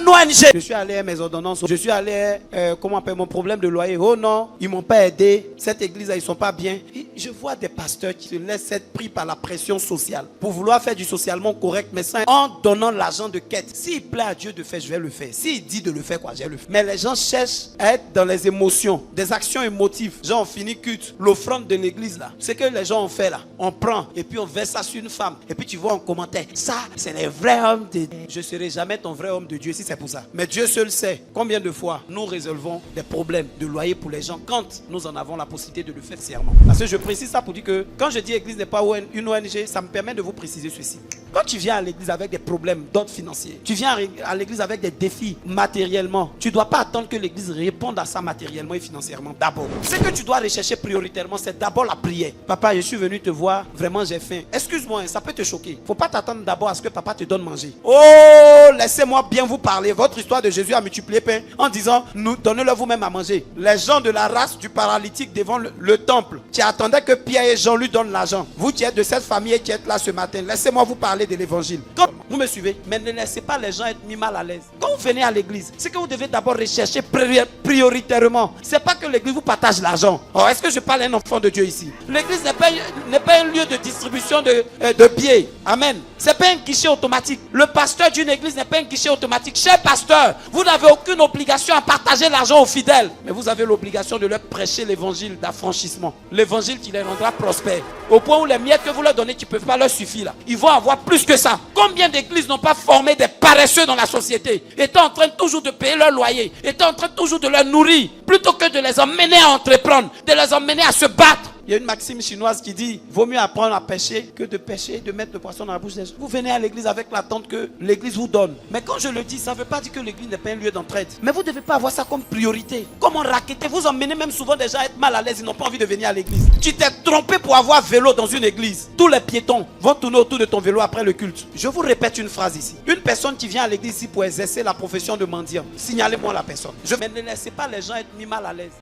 ONG. Je suis allé à mes ordonnances. Je suis allé, comment on appelle mon problème de loyer. Oh non, ils m'ont pas aidé. Cette église, ils sont pas bien. Et je vois des pasteurs qui se laissent être pris par la pression sociale pour vouloir faire du socialement correct, mais sans en donnant l'argent de quête. S'il plaît à Dieu de faire, je vais le faire. S'il dit de le faire, quoi, je vais le faire. Mais les gens cherchent à être dans les émotions, des actions émotives. Genre, on finit culte. L'offrande de l'église, là. Ce que les gens ont fait, là. On prend et puis on verse ça sur une femme. Et puis tu vois en commentaire, ça, c'est les vrais hommes de Dieu. Je ne serai jamais ton vrai homme de Dieu si c'est pour ça. Mais Dieu seul sait combien de fois nous résolvons des problèmes de loyer pour les gens quand nous en avons la possibilité de le faire serment. Parce que je précise ça pour dire que quand je dis église n'est pas une ONG, ça me permet de vous préciser ceci. Quand tu viens à l'église avec des problèmes d'ordre financier, tu viens à l'église avec des défis matériellement, tu ne dois pas attendre que l'église réponde à ça matériellement et financièrement d'abord. Ce que tu dois rechercher prioritairement, c'est d'abord la prière. Papa, je suis venu te voir, vraiment j'ai faim. Excuse-moi, ça peut te choquer. Il ne faut pas t'attendre d'abord à ce que papa te donne manger. Oh, laissez-moi bien vous parler. Votre histoire de Jésus a multiplié pain en disant, donnez-le vous-même à manger. Les gens de la race du paralytique devant le temple, tu attendais que Pierre et Jean lui donnent l'argent. Vous qui êtes de cette famille et qui êtes là ce matin, laissez-moi vous parler de l'évangile. Quand vous me suivez, mais ne laissez pas les gens être mis mal à l'aise. Quand vous venez à l'église, c'est que vous devez d'abord rechercher prioritairement. C'est pas que l'église vous partage l'argent. Oh, est-ce que je parle à un enfant de Dieu ici? L'église n'est pas un lieu de distribution de billets. Amen. C'est pas un guichet automatique. Le pasteur d'une église n'est pas un guichet automatique. Cher pasteur, vous n'avez aucune obligation à partager l'argent aux fidèles. Mais vous avez l'obligation de leur prêcher l'évangile d'affranchissement. L'évangile qui les rendra prospères. Au point où les miettes que vous leur donnez, qui ne peuvent pas leur suffire là. Ils vont avoir plus que ça. Combien d'églises n'ont pas formé des paresseux dans la société, étant en train toujours de payer leur loyer, étant en train toujours de leur nourrir, plutôt que de les emmener à entreprendre, de les emmener à se battre. Il y a une maxime chinoise qui dit, vaut mieux apprendre à pêcher que de pêcher et de mettre le poisson dans la bouche des gens. Vous venez à l'église avec l'attente que l'église vous donne. Mais quand je le dis, ça ne veut pas dire que l'église n'est pas un lieu d'entraide. Mais vous ne devez pas avoir ça comme priorité. Comme on raquette, vous emmenez même souvent des gens à être mal à l'aise, ils n'ont pas envie de venir à l'église. Tu t'es trompé pour avoir vélo dans une église. Tous les piétons vont tourner autour de ton vélo après le culte. Je vous répète une phrase ici. Une personne qui vient à l'église ici pour exercer la profession de mendiant, signalez-moi la personne. Mais ne laissez pas les gens être mis mal à l'aise.